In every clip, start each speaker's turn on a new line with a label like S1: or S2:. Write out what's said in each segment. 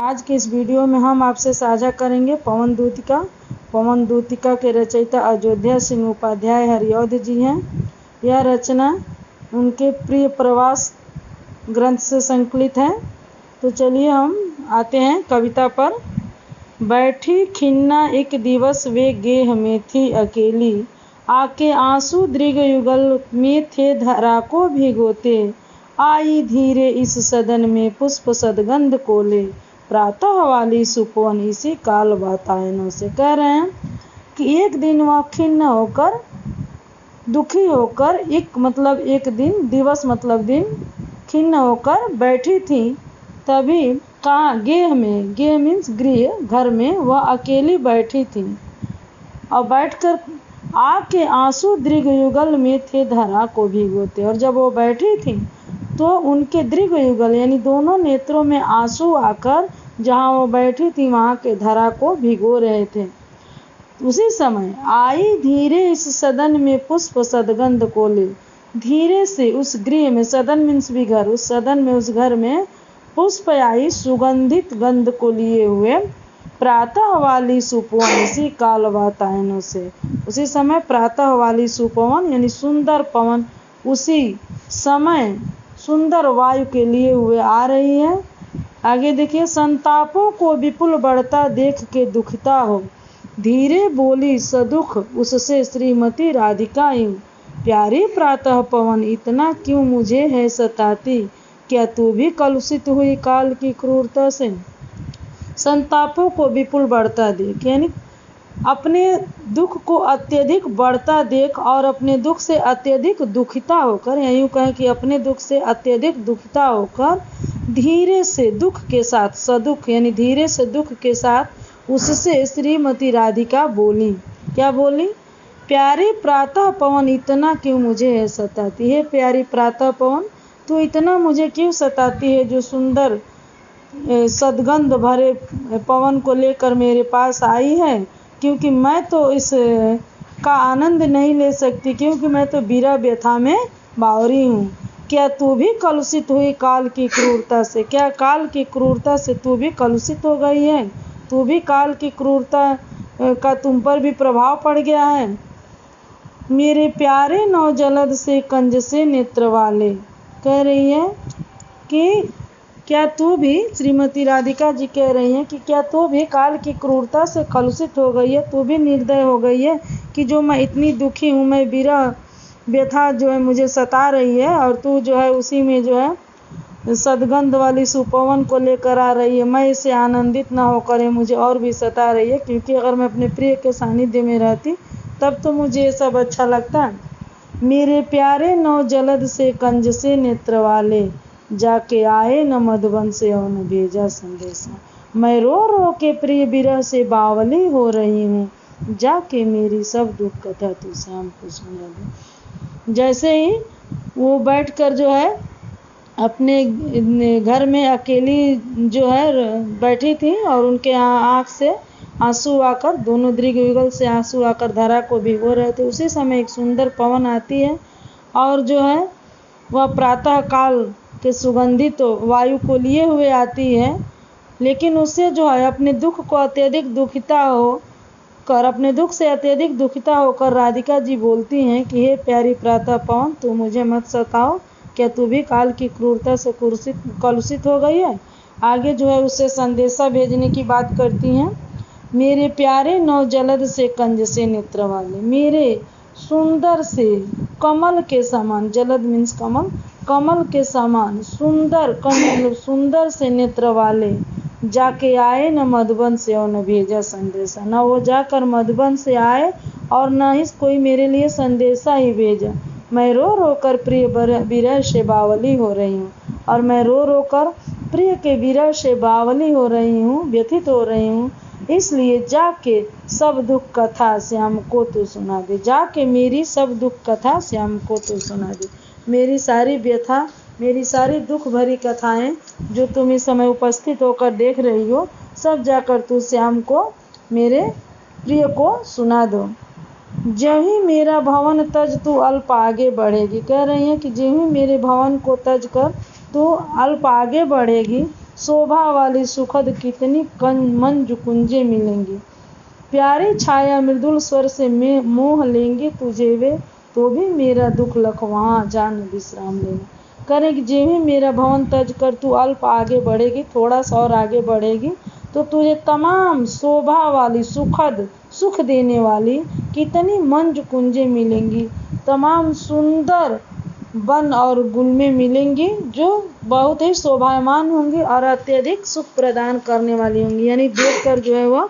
S1: आज के इस वीडियो में हम आपसे साझा करेंगे पवन दूतिका। पवन दूतिका के रचयिता अयोध्या सिंह उपाध्याय हरिऔध जी हैं। यह रचना उनके प्रिय प्रवास ग्रंथ से संकलित है। तो चलिए हम आते हैं कविता पर। बैठी खिन्ना एक दिवस वे गेह में थी अकेली, आके आंसू दृग युगल में थे धरा को भिगोते। आई धीरे इस सदन में पुष्प सदगंध कोले, प्रातः वाली सुपवन इसी काल वातायनों से। कह रहे हैं कि एक दिन वह खिन्न होकर, दुखी होकर, एक दिन, दिवस मतलब दिन, खिन्न होकर बैठी थी। तभी कहाँ? गेह में। गेह मीन्स गृह, घर में वह अकेली बैठी थी और बैठकर आके आंसू दृग युगल में थे धरा को भिगोते। और जब वो बैठी थी तो उनके दृग युगल यानी दोनों नेत्रों में आंसू आकर जहाँ वो बैठी थी वहाँ के धरा को भिगो रहे थे। उसी समय आई धीरे इस सदन में पुष्प सदगंध कोले, धीरे से उस गृह में, सदन मीन्स भी घर, उस सदन में, उस घर में पुष्प आई सुगंधित गंध को लिए हुए, प्रातः वाली सुपवन इसी काल वातायनों से। उसी समय प्रातः वाली सुपवन यानी सुंदर पवन उसी समय सुंदर वायु के लिए हुए आ रही है। आगे देखिए, संतापों को विपुल बढ़ता देख के दुखिता हो, धीरे बोली सदुख उससे श्रीमती राधिका यूं, प्यारी प्रातः पवन इतना क्यों मुझे है सताती, क्या तू भी कलुषित हुई काल की क्रूरता से। संतापों को विपुल बढ़ता देख यानी अपने दुख को अत्यधिक बढ़ता देख और अपने दुख से अत्यधिक दुखिता होकर, या यूँ कहें कि अपने दुख से अत्यधिक दुखिता होकर धीरे से दुख के साथ, सदुख यानी धीरे से दुख के साथ उससे श्रीमती राधिका बोली। क्या बोली? प्यारी प्रातः पवन इतना क्यों मुझे है सताती है। प्यारी प्रातः पवन तू इतना मुझे क्यों सताती है, जो सुंदर सदगंध भरे पवन को लेकर मेरे पास आई है, क्योंकि मैं तो इस का आनंद नहीं ले सकती, क्योंकि मैं तो विरह व्यथा में बावरी हूँ। क्या तू भी कलुषित हुई काल की क्रूरता से। क्या काल की क्रूरता से तू भी कलुषित हो गई है, तू भी काल की क्रूरता का तुम पर भी प्रभाव पड़ गया है। मेरे प्यारे नौजलद से कंज से नेत्र वाले, कह रही है कि क्या तू भी, श्रीमती राधिका जी कह रही हैं कि क्या तू भी काल की क्रूरता से कलुषित हो गई है, तू भी निर्दय हो गई है कि जो मैं इतनी दुखी हूँ, मैं विरह व्यथा जो है मुझे सता रही है, और तू जो है उसी में जो है सदगंध वाली सुपवन को लेकर आ रही है। मैं इससे आनंदित ना होकर मुझे और भी सता रही है, क्योंकि अगर मैं अपने प्रिय के सानिध्य में रहती तब तो मुझे ये सब अच्छा लगता। मेरे प्यारे नौ जलद से कंज से नेत्र वाले, जाके आए न मधुबन से और न भेजा संदेशा। मैं रो रो के प्रिय विरह से बावली हो रही हूँ, जाके मेरी सब दुख कथा तू श्याम को सुना दे। जैसे ही वो बैठकर जो है अपने घर में अकेली जो है बैठी थी और उनके आँख से आंसू आकर, दोनों दृग युगल से आंसू आकर धरा को भिगो रहे थे। उसी समय एक सुंदर पवन आती है और जो है वह प्रातः काल के सुगंधित वायु को लिए हुए आती है, लेकिन उससे जो है अपने दुख को अत्यधिक दुखिता होकर, अपने दुख से अत्यधिक दुखिता होकर राधिका जी बोलती हैं कि हे प्यारी प्रातः पवन तू मुझे मत सताओ, क्या तू भी काल की क्रूरता से कलुषित हो गई है। आगे जो है उससे संदेशा भेजने की बात करती हैं। मेरे प्यारे नौ जलद से कंज से नेत्र वाले, मेरे सुंदर से कमल के समान, जलद मीन्स कमल, कमल के समान सुंदर, कमल सुंदर से नेत्र वाले, जाके आए न मधुबन से और न भेजा संदेशा। न वो जाकर मधुबन से आए और न ही कोई मेरे लिए संदेशा ही भेजा। मैं रो रो कर प्रिय विरह से बावली हो रही हूँ, और मैं रो रो कर प्रिय के विरह से बावली हो रही हूँ, व्यथित हो रही हूँ। इसलिए जाके सब दुख कथा श्याम को तो सुना दे। जाके मेरी सब दुख कथा श्याम को तो सुना दे। मेरी सारी व्यथा, मेरी सारी दुख भरी कथाएं जो तुम इस समय उपस्थित होकर देख रही हो, सब जाकर तू श्याम को, मेरे प्रिय को सुना दो। जो ही मेरा भवन तज तू अल्प आगे बढ़ेगी। कह रही हैं कि जो ही मेरे भवन को तज कर तू अल्प आगे बढ़ेगी, शोभा वाली सुखद कितनी मंजू कुंजे मिलेंगी। प्यारी छाया मृदुल स्वर से मोह लेंगे तुझे वे, तो भी मेरा दुख लख वहाँ जान विश्राम लेना। करेंगे जे भी मेरा भवन तज कर तू अल्प आगे बढ़ेगी, थोड़ा सा और आगे बढ़ेगी तो तुझे तमाम शोभा वाली सुखद सुख देने वाली कितनी मंज कुंजें मिलेंगी, तमाम सुंदर वन और गुलमें मिलेंगी जो बहुत ही शोभायमान होंगी और अत्यधिक सुख प्रदान करने वाली होंगी। यानी देखकर जो है वह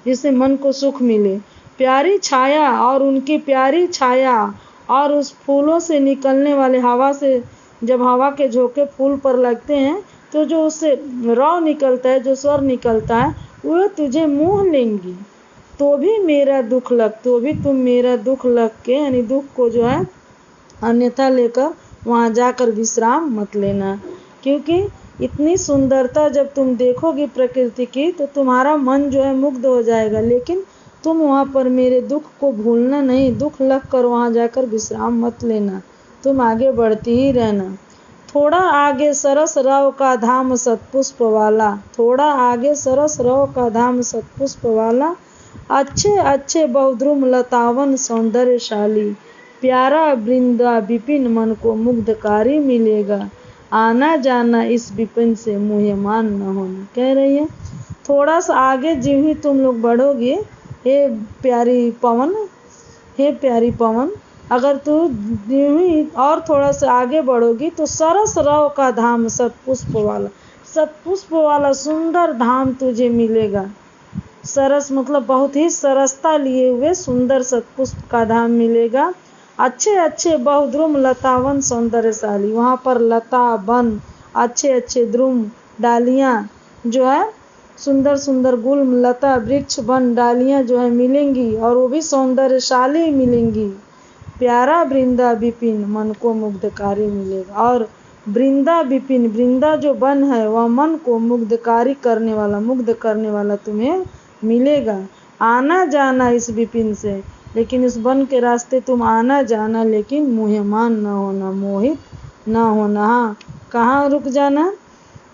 S1: जिससे मन को सुख मिले। प्यारी छाया और उनकी प्यारी छाया और उस फूलों से निकलने वाले हवा से, जब हवा के झोंके फूल पर लगते हैं तो जो उससे रौ निकलता है, जो स्वर निकलता है, वो तुझे मोह लेंगी। तो भी मेरा दुख लग, तो भी तुम मेरा दुख लग के यानी दुख को जो है अन्यथा लेकर वहाँ जाकर विश्राम मत लेना। क्योंकि इतनी सुंदरता जब तुम देखोगी प्रकृति की तो तुम्हारा मन जो है मुग्ध हो जाएगा, लेकिन तुम वहाँ पर मेरे दुख को भूलना नहीं, दुख लग कर वहाँ जाकर विश्राम मत लेना, तुम आगे बढ़ती ही रहना। थोड़ा आगे सरस रव का धाम सतपुष्प वाला, थोड़ा आगे सरस रव का धाम सतपुष्प वाला, अच्छे अच्छे बहुद्रुम लतावन सौंदर्यशाली, प्यारा वृंदा विपिन मन को मुग्धकारी मिलेगा, आना जाना इस विपिन से मुह्यमान न होना। कह रही है थोड़ा सा आगे जिन ही तुम लोग बढ़ोगे हे प्यारी पवन, हे प्यारी पवन, अगर तू और थोड़ा सा आगे बढ़ोगी तो सरस रव का धाम सतपुष्प वाला, सतपुष्प वाला सुंदर धाम तुझे मिलेगा। सरस मतलब बहुत ही सरसता लिए हुए सुंदर सतपुष्प का धाम मिलेगा। अच्छे अच्छे बहुद्रुम लतावन सौंदर्यशाली, वहाँ पर लता वन, अच्छे अच्छे द्रुम डालियाँ जो है, सुंदर सुंदर गुल्म लता वृक्ष वन डालियाँ जो है मिलेंगी और वो भी सौंदर्यशाली मिलेंगी। प्यारा वृंदा विपिन मन को मुग्धकारी मिलेगा, और वृंदा विपिन, वृंदा जो वन है वह मन को मुग्धकारी करने वाला, मुग्ध करने वाला तुम्हें मिलेगा। आना जाना इस विपिन से, लेकिन इस वन के रास्ते तुम आना जाना, लेकिन मुह्यमान न होना, मोहित न होना। हाँ, कहाँ रुक जाना,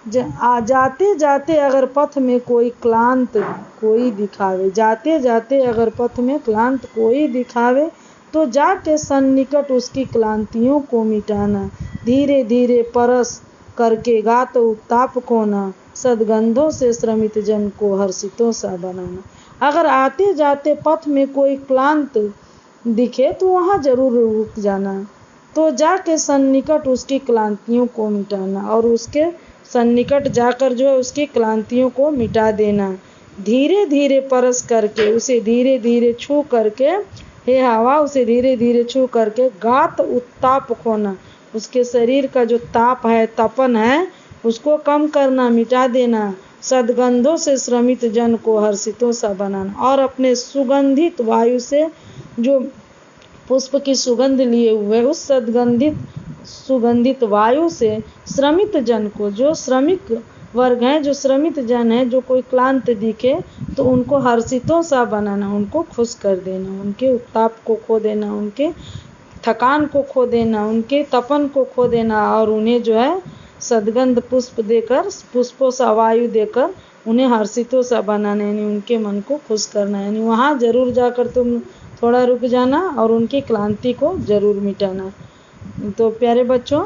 S1: जाते जाते अगर पथ में कोई क्लांत कोई दिखावे, जाते जाते अगर पथ में क्लांत कोई दिखावे तो जाके सन्निकट उसकी क्लांतियों को मिटाना, धीरे धीरे परस करके गात उत्ताप खोना, सदगंधों से श्रमित जन को हर्षितों सा बनाना। अगर आते जाते पथ में कोई क्लांत दिखे तो वहाँ जरूर रुक जाना, तो जाके सन्निकट उसकी क्लांतियों को मिटाना, और उसके सन्निकट जाकर जो है उसकी क्लांतियों को मिटा देना। धीरे धीरे परस करके, उसे धीरे धीरे छू करके, हे हवा उसे धीरे धीरे छू करके गात उत्ताप खोना, उसके शरीर का जो ताप है, तपन है, उसको कम करना, मिटा देना। सदगंधों से श्रमित जन को हर्षितों सा बनाना, और अपने सुगंधित वायु से, जो पुष्प की सुगंध लिए हुए उस सुगंधित वायु से श्रमित जन को, जो श्रमिक वर्ग हैं, जो श्रमित जन है, जो कोई क्लांत दिखे तो उनको हर्षितों सा बनाना, उनको खुश कर देना, उनके उत्ताप को खो देना, उनके थकान को खो देना, उनके तपन को खो देना, और उन्हें जो है सदगंध पुष्प देकर, पुष्पों सा वायु देकर उन्हें हर्षितों सा बनाना, यानी उनके मन को खुश करना। यानी वहाँ जरूर जाकर तुम थोड़ा रुक जाना और उनकी क्लांति को जरूर मिटाना। तो प्यारे बच्चों,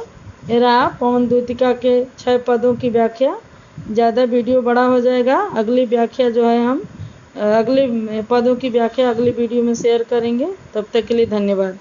S1: ये रहा पवन दूतिका के 6 पदों की व्याख्या। ज़्यादा वीडियो बड़ा हो जाएगा, अगली व्याख्या जो है हम अगले पदों की व्याख्या अगली वीडियो में शेयर करेंगे। तब तक के लिए धन्यवाद।